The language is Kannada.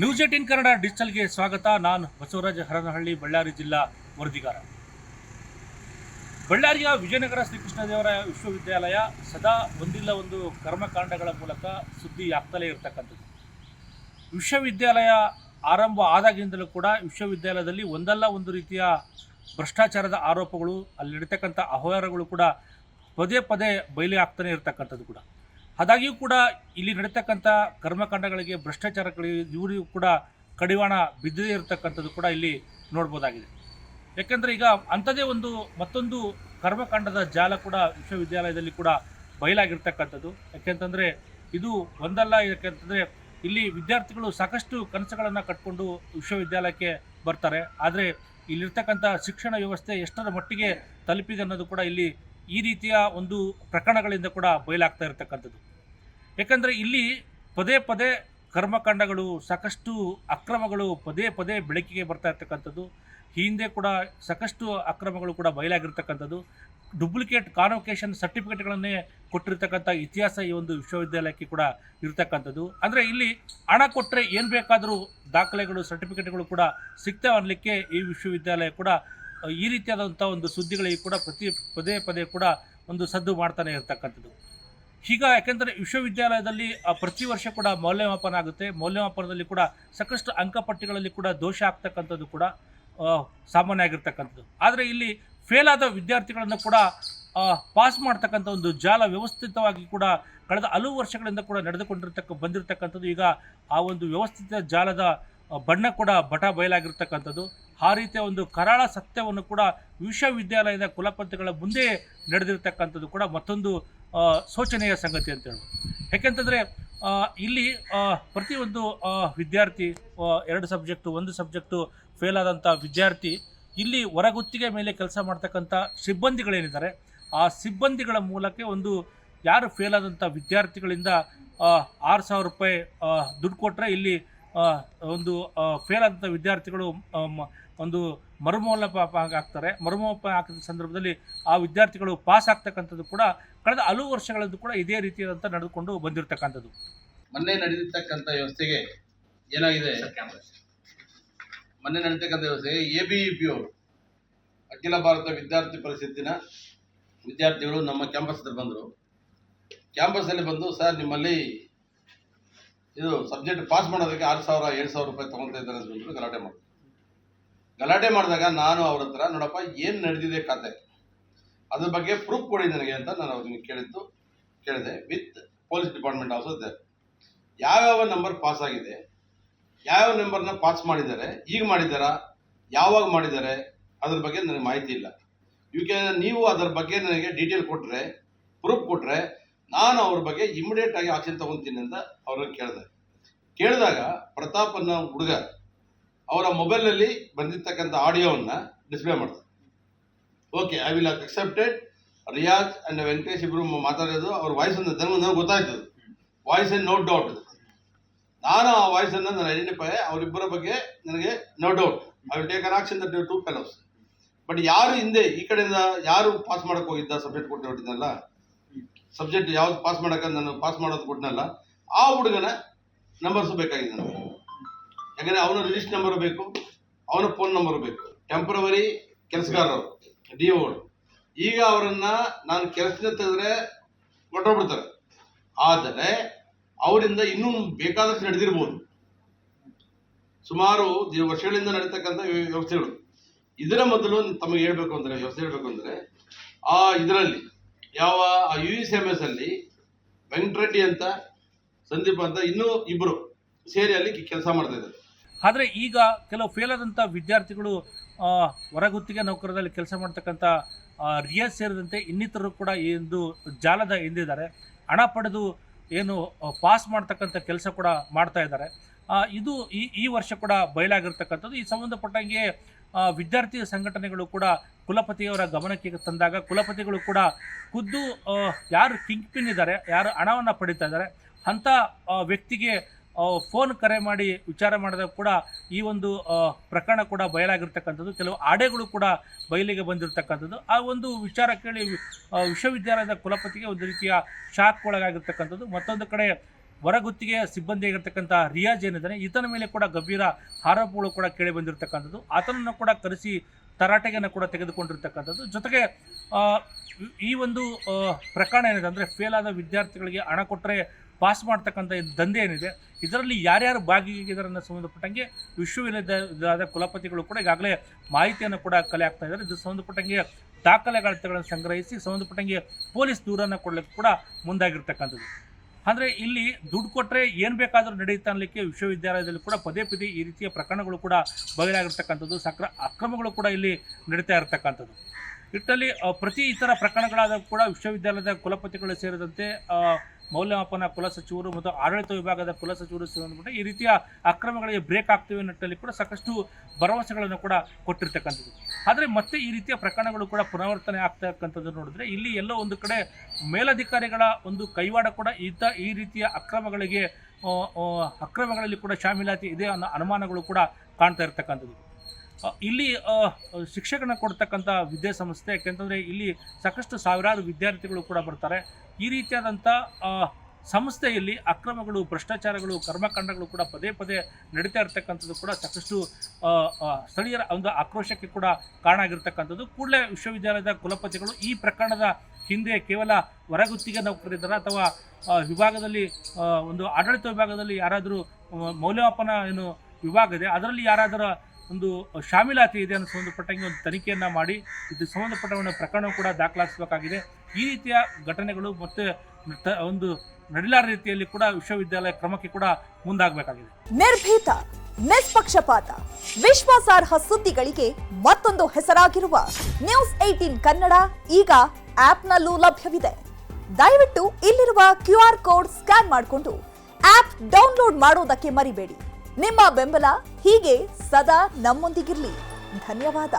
ನ್ಯೂಸ್ 18 ಕನ್ನಡ ಡಿಜಿಟಲ್ಗೆ ಸ್ವಾಗತ. ನಾನು ಬಸವರಾಜ ಹರನಹಳ್ಳಿ, ಬಳ್ಳಾರಿ ಜಿಲ್ಲಾ ವರದಿಗಾರ. ಬಳ್ಳಾರಿಯ ವಿಜಯನಗರ ಶ್ರೀಕೃಷ್ಣದೇವರಾಯ ವಿಶ್ವವಿದ್ಯಾಲಯ ಸದಾ ಒಂದಿಲ್ಲ ಒಂದು ಕರ್ಮಕಾಂಡಗಳ ಮೂಲಕ ಸುದ್ದಿ ಆಗ್ತಲೇ ಇರತಕ್ಕಂಥದ್ದು. ವಿಶ್ವವಿದ್ಯಾಲಯ ಆರಂಭ ಆದಾಗಿಂದಲೂ ಕೂಡ ವಿಶ್ವವಿದ್ಯಾಲಯದಲ್ಲಿ ಒಂದಲ್ಲ ಒಂದು ರೀತಿಯ ಭ್ರಷ್ಟಾಚಾರದ ಆರೋಪಗಳು, ಅಲ್ಲಿ ನಡೀತಕ್ಕಂಥ ಅವ್ಯವಹಾರಗಳು ಕೂಡ ಪದೇ ಪದೇ ಬಯಲು ಆಗ್ತಾನೆ ಇರತಕ್ಕಂಥದ್ದು ಕೂಡ. ಆದಾಗ್ಯೂ ಕೂಡ ಇಲ್ಲಿ ನಡೀತಕ್ಕಂಥ ಕರ್ಮಕಾಂಡಗಳಿಗೆ, ಭ್ರಷ್ಟಾಚಾರಗಳಿಗೆ ಇವರಿಗೂ ಕೂಡ ಕಡಿವಾಣ ಬಿದ್ದದೇ ಇರತಕ್ಕಂಥದ್ದು ಕೂಡ ಇಲ್ಲಿ ನೋಡ್ಬೋದಾಗಿದೆ. ಯಾಕೆಂದರೆ ಈಗ ಅಂಥದ್ದೇ ಮತ್ತೊಂದು ಕರ್ಮಕಾಂಡದ ಜಾಲ ಕೂಡ ವಿಶ್ವವಿದ್ಯಾಲಯದಲ್ಲಿ ಕೂಡ ಬಯಲಾಗಿರ್ತಕ್ಕಂಥದ್ದು. ಯಾಕೆಂತಂದರೆ ಇದು ಒಂದಲ್ಲ, ಯಾಕೆಂತಂದರೆ ಇಲ್ಲಿ ವಿದ್ಯಾರ್ಥಿಗಳು ಸಾಕಷ್ಟು ಕನಸುಗಳನ್ನು ಕಟ್ಕೊಂಡು ವಿಶ್ವವಿದ್ಯಾಲಯಕ್ಕೆ ಬರ್ತಾರೆ. ಆದರೆ ಇಲ್ಲಿರ್ತಕ್ಕಂಥ ಶಿಕ್ಷಣ ವ್ಯವಸ್ಥೆ ಎಷ್ಟರ ಮಟ್ಟಿಗೆ ತಲುಪಿದೆ ಅನ್ನೋದು ಕೂಡ ಇಲ್ಲಿ ಈ ರೀತಿಯ ಒಂದು ಪ್ರಕರಣಗಳಿಂದ ಕೂಡ ಬಯಲಾಗ್ತಾ ಇರತಕ್ಕಂಥದ್ದು. ಯಾಕಂದರೆ ಇಲ್ಲಿ ಪದೇ ಪದೇ ಕರ್ಮಕಾಂಡಗಳು, ಸಾಕಷ್ಟು ಅಕ್ರಮಗಳು ಪದೇ ಪದೇ ಬೆಳಕಿಗೆ ಬರ್ತಾ ಇರ್ತಕ್ಕಂಥದ್ದು. ಹಿಂದೆ ಕೂಡ ಸಾಕಷ್ಟು ಅಕ್ರಮಗಳು ಕೂಡ ಬಯಲಾಗಿರ್ತಕ್ಕಂಥದ್ದು. ಡೂಪ್ಲಿಕೇಟ್ ಕಾನ್ವೊಕೇಶನ್ ಸರ್ಟಿಫಿಕೇಟ್ಗಳನ್ನೇ ಕೊಟ್ಟಿರ್ತಕ್ಕಂಥ ಇತಿಹಾಸ ಈ ಒಂದು ವಿಶ್ವವಿದ್ಯಾಲಯಕ್ಕೆ ಕೂಡ ಇರತಕ್ಕಂಥದ್ದು. ಅಂದರೆ ಇಲ್ಲಿ ಹಣ ಕೊಟ್ಟರೆ ಏನು ಬೇಕಾದರೂ ದಾಖಲೆಗಳು, ಸರ್ಟಿಫಿಕೇಟ್ಗಳು ಕೂಡ ಸಿಗ್ತವೆ ಅನ್ನಲಿಕ್ಕೆ ಈ ವಿಶ್ವವಿದ್ಯಾಲಯ ಕೂಡ ಈ ರೀತಿಯಾದಂಥ ಒಂದು ಸುದ್ದಿಗಳಿಗೆ ಕೂಡ ಪದೇ ಪದೇ ಕೂಡ ಒಂದು ಸದ್ದು ಮಾಡ್ತಾನೆ ಇರತಕ್ಕಂಥದ್ದು. ಈಗ ಯಾಕೆಂದರೆ ವಿಶ್ವವಿದ್ಯಾಲಯದಲ್ಲಿ ಪ್ರತಿ ವರ್ಷ ಕೂಡ ಮೌಲ್ಯಮಾಪನ ಆಗುತ್ತೆ. ಮೌಲ್ಯಮಾಪನದಲ್ಲಿ ಕೂಡ ಸಾಕಷ್ಟು ಅಂಕಪಟ್ಟಿಗಳಲ್ಲಿ ಕೂಡ ದೋಷ ಆಗ್ತಕ್ಕಂಥದ್ದು ಕೂಡ ಸಾಮಾನ್ಯ ಆಗಿರ್ತಕ್ಕಂಥದ್ದು. ಆದರೆ ಇಲ್ಲಿ ಫೇಲ್ ಆದ ವಿದ್ಯಾರ್ಥಿಗಳನ್ನು ಕೂಡ ಪಾಸ್ ಮಾಡ್ತಕ್ಕಂಥ ಒಂದು ಜಾಲ ವ್ಯವಸ್ಥಿತವಾಗಿ ಕೂಡ ಕಳೆದ ಹಲವು ವರ್ಷಗಳಿಂದ ಕೂಡ ಬಂದಿರತಕ್ಕಂಥದ್ದು. ಈಗ ಆ ಒಂದು ವ್ಯವಸ್ಥಿತ ಜಾಲದ ಬಣ್ಣ ಕೂಡ ಬಯಲಾಗಿರ್ತಕ್ಕಂಥದ್ದು. ಆ ರೀತಿಯ ಒಂದು ಕರಾಳ ಸತ್ಯವನ್ನು ಕೂಡ ವಿಶ್ವವಿದ್ಯಾಲಯದ ಕುಲಪತಿಗಳ ಮುಂದೆ ನಡೆದಿರ್ತಕ್ಕಂಥದ್ದು ಕೂಡ ಮತ್ತೊಂದು ಶೋಚನೀಯ ಸಂಗತಿ ಅಂತ ಹೇಳ್ಬೋದು. ಯಾಕೆಂತಂದರೆ ಇಲ್ಲಿ ಪ್ರತಿಯೊಂದು ವಿದ್ಯಾರ್ಥಿ 2 ಸಬ್ಜೆಕ್ಟು ಫೇಲ್ ಆದಂಥ ವಿದ್ಯಾರ್ಥಿ ಇಲ್ಲಿ ಹೊರಗುತ್ತಿಗೆ ಮೇಲೆ ಕೆಲಸ ಮಾಡ್ತಕ್ಕಂಥ ಸಿಬ್ಬಂದಿಗಳೇನಿದ್ದಾರೆ, ಆ ಸಿಬ್ಬಂದಿಗಳ ಮೂಲಕ ಯಾರು ಫೇಲ್ ಆದಂಥ ವಿದ್ಯಾರ್ಥಿಗಳಿಂದ 6,000 ರೂಪಾಯಿ ದುಡ್ಡು ಕೊಟ್ಟರೆ ಇಲ್ಲಿ ಫೇಲ್ ಆದಂಥ ವಿದ್ಯಾರ್ಥಿಗಳು ಮರುಮೌಲ್ಯಮಾಪನ ಆಗ್ತಾರೆ. ಮರುಮೌಲ್ಯಮಾಪನ ಹಾಕಿದ ಸಂದರ್ಭದಲ್ಲಿ ಆ ವಿದ್ಯಾರ್ಥಿಗಳು ಪಾಸ್ ಆಗ್ತಕ್ಕಂಥದ್ದು ಕೂಡ ಕಳೆದ ಹಲವು ವರ್ಷಗಳದ್ದು ಕೂಡ ಇದೇ ರೀತಿಯಾದಂಥ ನಡೆದುಕೊಂಡು ಬಂದಿರತಕ್ಕಂಥದ್ದು. ಮೊನ್ನೆ ನಡೆದಿರ್ತಕ್ಕಂಥ ವ್ಯವಸ್ಥೆಗೆ ಏನಾಗಿದೆ, ಮೊನ್ನೆ ನಡೀತಕ್ಕಂಥ ವ್ಯವಸ್ಥೆಗೆ ABVP ಅವರು, ಅಖಿಲ ಭಾರತ ವಿದ್ಯಾರ್ಥಿ ಪರಿಷತ್ತಿನ ವಿದ್ಯಾರ್ಥಿಗಳು ನಮ್ಮ ಕ್ಯಾಂಪಸ್ ಹತ್ರ ಬಂದರು. ಕ್ಯಾಂಪಸ್ಸಲ್ಲಿ ಬಂದು, ಸರ್ ನಿಮ್ಮಲ್ಲಿ ಇದು ಸಬ್ಜೆಕ್ಟ್ ಪಾಸ್ ಮಾಡೋದಕ್ಕೆ 6,000 7,000 ರೂಪಾಯಿ ತೊಗೊಳ್ತಾ ಇದ್ದಾರೆ ಅಂತ ಗಲಾಟೆ ಮಾಡಿದಾಗ ನಾನು ಅವ್ರ ಹತ್ರ, ನೋಡಪ್ಪ ಏನು ನಡೆದಿದೆ ಕತೆ, ಅದ್ರ ಬಗ್ಗೆ ಪ್ರೂಫ್ ಕೊಡಿ ನನಗೆ ಅಂತ ನಾನು ಅವ್ರಿಗೆ ಕೇಳಿದೆ. ವಿತ್ ಪೊಲೀಸ್ ಡಿಪಾರ್ಟ್ಮೆಂಟ್ ಆಲ್ಸೋ ಇದೆ. ಯಾವ್ಯಾವ ನಂಬರ್ ಪಾಸ್ ಆಗಿದೆ, ಯಾವ್ಯಾವ ನಂಬರ್ನ ಪಾಸ್ ಮಾಡಿದ್ದಾರೆ, ಈಗ ಮಾಡಿದ್ದಾರಾ, ಯಾವಾಗ ಮಾಡಿದ್ದಾರೆ, ಅದ್ರ ಬಗ್ಗೆ ನನಗೆ ಮಾಹಿತಿ ಇಲ್ಲ. ನೀವು ಅದರ ಬಗ್ಗೆ ನನಗೆ ಡೀಟೇಲ್ ಕೊಟ್ಟರೆ, ಪ್ರೂಫ್ ಕೊಟ್ಟರೆ ನಾನು ಅವ್ರ ಬಗ್ಗೆ ಇಮಿಡಿಯೇಟ್ ಆಗಿ ಆಕ್ಷನ್ ತಗೊತೀನಿ ಅಂತ ಅವ್ರಿಗೆ ಕೇಳಿದಾಗ ಪ್ರತಾಪ್ ಅನ್ನೋ ಹುಡುಗ ಅವರ ಮೊಬೈಲಲ್ಲಿ ಬಂದಿರ್ತಕ್ಕಂಥ ಆಡಿಯೋವನ್ನು ಡಿಸ್ಪ್ಲೇ ಮಾಡ್ತಾರೆ. Okay, I will accepted. Riyaz and Venkatesh ಇಬ್ಬರು ಮಾತಾಡೋದು, ಅವ್ರ ವಾಯ್ಸನ್ನು ನನಗೆ ಗೊತ್ತಾಯ್ತದೆ, ವಾಯ್ಸ್ ನೋ ಡೌಟ್. ನಾನು ಆ ವಾಯ್ಸನ್ನು ನಾನು ಐಡೆಂಟಿಫೈ, ಅವರಿಬ್ಬರ ಬಗ್ಗೆ ನನಗೆ no doubt. I will take an action that 2 fellows. But ಯಾರು ಹಿಂದೆ ಈ ಕಡೆಯಿಂದ ಯಾರು ಪಾಸ್ ಮಾಡೋಕ್ಕೆ ಹೋಗಿದ್ದ, ಸಬ್ಜೆಕ್ಟ್ ಕೊಟ್ಟು ಹೊಟ್ಟಿದ್ನಲ್ಲ, ಸಬ್ಜೆಕ್ಟ್ ಯಾವ್ದು ಪಾಸ್ ಮಾಡೋಕ್ಕೆ ನಾನು ಪಾಸ್ ಮಾಡೋದು ಕೊಟ್ಟನಲ್ಲ, ಆ ಹುಡುಗನ ನಂಬರ್ಸು ಬೇಕಾಗಿದೆ ನನಗೆ. ಯಾಕಂದರೆ ಅವನ ರಿಜಿಸ್ಟರ್ ನಂಬರು ಬೇಕು, ಅವನ ಫೋನ್ ನಂಬರು ಬೇಕು. ಟೆಂಪ್ರವರಿ ಕೆಲಸಗಾರರು DO. ಈಗ ಅವರನ್ನು ನಾನು ಕೆಲಸದಿಂದ ತೆಗೆದ್ರೆ ಹೊರಟೋಗ್ಬಿಡ್ತಾರೆ. ಆದರೆ ಅವರಿಂದ ಇನ್ನೂ ಬೇಕಾದಷ್ಟು ನಡೆದಿರ್ಬೋದು. ಸುಮಾರು ವರ್ಷಗಳಿಂದ ನಡೀತಕ್ಕಂಥ ವ್ಯವಸ್ಥೆಗಳು. ಇದರ ಮೊದಲು ತಮಗೆ ಹೇಳ್ಬೇಕು ಅಂದರೆ, ವ್ಯವಸ್ಥೆ ಹೇಳಬೇಕು ಅಂದರೆ, ಇದರಲ್ಲಿ ಯಾವ UECMS ಅಲ್ಲಿ ವೆಂಕಟರೆಡ್ಡಿ ಅಂತ, ಸಂದೀಪ್ ಅಂತ ಇನ್ನೂ ಇಬ್ಬರು ಸೇರಿ ಅಲ್ಲಿ ಕೆಲಸ ಮಾಡ್ತಾ ಇದ್ದಾರೆ. ಆದರೆ ಈಗ ಕೆಲವು ಫೇಲ್ ಆದಂಥ ವಿದ್ಯಾರ್ಥಿಗಳು ಹೊರಗುತ್ತಿಗೆ ನೌಕರದಲ್ಲಿ ಕೆಲಸ ಮಾಡ್ತಕ್ಕಂಥ ರಿಯಾಜ್ ಸೇರಿದಂತೆ ಇನ್ನಿತರರು ಕೂಡ ಈ ಒಂದು ಜಾಲದ ಹಿಂದಿದ್ದಾರೆ. ಹಣ ಪಡೆದು ಏನು ಪಾಸ್ ಮಾಡ್ತಕ್ಕಂಥ ಕೆಲಸ ಕೂಡ ಮಾಡ್ತಾ ಇದ್ದಾರೆ. ಇದು ಈ ವರ್ಷ ಕೂಡ ಬಯಲಾಗಿರ್ತಕ್ಕಂಥದ್ದು. ಈ ಸಂಬಂಧಪಟ್ಟಂಗೆ ವಿದ್ಯಾರ್ಥಿ ಸಂಘಟನೆಗಳು ಕೂಡ ಕುಲಪತಿಯವರ ಗಮನಕ್ಕೆ ತಂದಾಗ, ಕುಲಪತಿಗಳು ಕೂಡ ಖುದ್ದು ಯಾರು ಕಿಂಗ್ ಪಿನ್ ಇದ್ದಾರೆ, ಯಾರು ಹಣವನ್ನು ಪಡಿತಾ ಇದ್ದಾರೆ ಅಂಥ ವ್ಯಕ್ತಿಗೆ ಫೋನ್ ಕರೆ ಮಾಡಿ ವಿಚಾರ ಮಾಡಿದಾಗ ಕೂಡ ಈ ಒಂದು ಪ್ರಕರಣ ಕೂಡ ಬಯಲಾಗಿರ್ತಕ್ಕಂಥದ್ದು. ಕೆಲವು ಆಡೆಗಳು ಕೂಡ ಬಯಲಿಗೆ ಬಂದಿರತಕ್ಕಂಥದ್ದು. ಆ ಒಂದು ವಿಚಾರ ಕೇಳಿ ವಿಶ್ವವಿದ್ಯಾಲಯದ ಕುಲಪತಿಗೆ ಒಂದು ರೀತಿಯ ಶಾಕ್ ಒಳಗಾಗಿರ್ತಕ್ಕಂಥದ್ದು. ಮತ್ತೊಂದು ಕಡೆ ಹೊರಗುತ್ತಿಗೆಯ ಸಿಬ್ಬಂದಿಯಾಗಿರ್ತಕ್ಕಂಥ ರಿಯಾಜ್ ಏನಿದ್ದಾನೆ ಈತನ ಮೇಲೆ ಕೂಡ ಗಂಭೀರ ಆರೋಪಗಳು ಕೂಡ ಕೇಳಿ ಬಂದಿರತಕ್ಕಂಥದ್ದು. ಆತನನ್ನು ಕೂಡ ಕರೆಸಿ ತರಾಟೆಯನ್ನು ಕೂಡ ತೆಗೆದುಕೊಂಡಿರ್ತಕ್ಕಂಥದ್ದು. ಜೊತೆಗೆ ಈ ಒಂದು ಪ್ರಕರಣ ಏನಿದೆ ಅಂದರೆ ಫೇಲ್ ಆದ ವಿದ್ಯಾರ್ಥಿಗಳಿಗೆ ಹಣ ಕೊಟ್ಟರೆ ಪಾಸ್ ಮಾಡ್ತಕ್ಕಂಥ ದಂಧೆ ಏನಿದೆ ಇದರಲ್ಲಿ ಯಾರ್ಯಾರು ಭಾಗಿಯಾಗಿದ್ದಾರೆ ಅನ್ನೋ ಸಂಬಂಧಪಟ್ಟಂಗೆ ವಿಶ್ವವಿದ್ಯಾಲಯದ ಕುಲಪತಿಗಳು ಕೂಡ ಈಗಾಗಲೇ ಮಾಹಿತಿಯನ್ನು ಕೂಡ ಕಲೆ ಹಾಕ್ತಾ ಇದ್ದಾರೆ. ಇದು ಸಂಬಂಧಪಟ್ಟಂಗೆ ದಾಖಲೆಗಳನ್ನು ಸಂಗ್ರಹಿಸಿ ಸಂಬಂಧಪಟ್ಟಂಗೆ ಪೊಲೀಸ್ ದೂರನ್ನು ಕೊಡಲಿಕ್ಕೆ ಕೂಡ ಮುಂದಾಗಿರ್ತಕ್ಕಂಥದ್ದು. ಅಂದರೆ ಇಲ್ಲಿ ದುಡ್ಡು ಕೊಟ್ಟರೆ ಏನು ಬೇಕಾದರೂ ನಡೆಯುತ್ತೆ ಅನ್ನಲಿಕ್ಕೆ ವಿಶ್ವವಿದ್ಯಾಲಯದಲ್ಲಿ ಕೂಡ ಪದೇ ಪದೇ ಈ ರೀತಿಯ ಪ್ರಕರಣಗಳು ಕೂಡ ಬಯಲಾಗಿರ್ತಕ್ಕಂಥದ್ದು. ಅಕ್ರಮಗಳು ಕೂಡ ಇಲ್ಲಿ ನಡೀತಾ ಇರತಕ್ಕಂಥದ್ದು. ಇಟ್ಟಲ್ಲಿ ಪ್ರತಿ ಇತರ ಪ್ರಕರಣಗಳಾದ ಕೂಡ ವಿಶ್ವವಿದ್ಯಾಲಯದ ಕುಲಪತಿಗಳು ಸೇರಿದಂತೆ ಮೌಲ್ಯಮಾಪನ ಕುಲಸಚಿವರು ಮತ್ತು ಆಡಳಿತ ವಿಭಾಗದ ಕುಲಸಚಿವರು ಸೇರಿದಂತೆ ಈ ರೀತಿಯ ಅಕ್ರಮಗಳಿಗೆ ಬ್ರೇಕ್ ಆಗ್ತಿವೆ ನಿಟ್ಟಲ್ಲಿ ಕೂಡ ಸಾಕಷ್ಟು ಭರವಸೆಗಳನ್ನು ಕೂಡ ಕೊಟ್ಟಿರ್ತಕ್ಕಂಥದ್ದು. ಆದರೆ ಮತ್ತೆ ಈ ರೀತಿಯ ಪ್ರಕರಣಗಳು ಕೂಡ ಪುನರಾವರ್ತನೆ ಆಗ್ತಕ್ಕಂಥದ್ದು ನೋಡಿದ್ರೆ ಇಲ್ಲಿ ಎಲ್ಲೋ ಒಂದು ಕಡೆ ಮೇಲಧಿಕಾರಿಗಳ ಒಂದು ಕೈವಾಡ ಕೂಡ ಈ ರೀತಿಯ ಅಕ್ರಮಗಳಲ್ಲಿ ಕೂಡ ಶಾಮೀಲಾತಿ ಇದೆ ಅನ್ನೋ ಅನುಮಾನಗಳು ಕೂಡ ಕಾಣ್ತಾ ಇರ್ತಕ್ಕಂಥದ್ದು. ಇಲ್ಲಿ ಶಿಕ್ಷಕನ ಕೊಡ್ತಕ್ಕಂಥ ವಿದ್ಯಾಸಂಸ್ಥೆ ಯಾಕೆಂತಂದರೆ ಇಲ್ಲಿ ಸಾಕಷ್ಟು ಸಾವಿರಾರು ವಿದ್ಯಾರ್ಥಿಗಳು ಕೂಡ ಬರ್ತಾರೆ. ಈ ರೀತಿಯಾದಂಥ ಸಂಸ್ಥೆಯಲ್ಲಿ ಅಕ್ರಮಗಳು, ಭ್ರಷ್ಟಾಚಾರಗಳು, ಕರ್ಮಕಾಂಡಗಳು ಕೂಡ ಪದೇ ಪದೇ ನಡೀತಾ ಇರ್ತಕ್ಕಂಥದ್ದು ಕೂಡ ಸಾಕಷ್ಟು ಸ್ಥಳೀಯರ ಒಂದು ಆಕ್ರೋಶಕ್ಕೆ ಕೂಡ ಕಾರಣ ಆಗಿರ್ತಕ್ಕಂಥದ್ದು. ಕೂಡಲೇ ವಿಶ್ವವಿದ್ಯಾಲಯದ ಕುಲಪತಿಗಳು ಈ ಪ್ರಕರಣದ ಹಿಂದೆ ಕೇವಲ ಹೊರಗುತ್ತಿಗೆ ನೌಕರರಿದ್ದಾರೆ ಅಥವಾ ವಿಭಾಗದಲ್ಲಿ ಒಂದು ಆಡಳಿತ ವಿಭಾಗದಲ್ಲಿ ಯಾರಾದರೂ ಮೌಲ್ಯಮಾಪನ ಏನು ವಿಭಾಗ ಇದೆ ಅದರಲ್ಲಿ ಯಾರಾದರೂ ಒಂದು ಶಾಮೀಲಾತಿ ಇದೆ ಅನ್ನೋ ಸಂಬಂಧಪಟ್ಟಂಗೆ ಒಂದು ತನಿಖೆಯನ್ನು ಮಾಡಿ ಇದು ಸಂಬಂಧಪಟ್ಟ ಒಂದು ಪ್ರಕರಣ ಕೂಡ ದಾಖಲಿಸಬೇಕಾಗಿದೆ. ಈ ರೀತಿಯ ಘಟನೆಗಳು ಮತ್ತೆ ಒಂದು ನಡಿಲಾರ ರೀತಿಯಲ್ಲಿ ಕೂಡ ವಿಶ್ವವಿದ್ಯಾಲಯ ಕ್ರಮಕ್ಕೆ ಕೂಡ ಮುಂದಾಗಬೇಕಾಗಿದೆ. ನಿರ್ಭೀತ, ನಿಷ್ಪಕ್ಷಪಾತ, ವಿಶ್ವಾಸಾರ್ಹ ಸುದ್ದಿಗಳಿಗೆ ಮತ್ತೊಂದು ಹೆಸರಾಗಿರುವ ನ್ಯೂಸ್ 18 ಕನ್ನಡ ಈಗ ಆಪ್ನಲ್ಲೂ ಲಭ್ಯವಿದೆ. ದಯವಿಟ್ಟು ಇಲ್ಲಿರುವ QR ಕೋಡ್ ಸ್ಕ್ಯಾನ್ ಮಾಡಿಕೊಂಡು ಆಪ್ ಡೌನ್ಲೋಡ್ ಮಾಡೋದಕ್ಕೆ ಮರಿಬೇಡಿ. ನಿಮ್ಮ ಬೆಂಬಲ ಹೀಗೆ ಸದಾ ನಮ್ಮೊಂದಿಗಿರಲಿ. ಧನ್ಯವಾದ.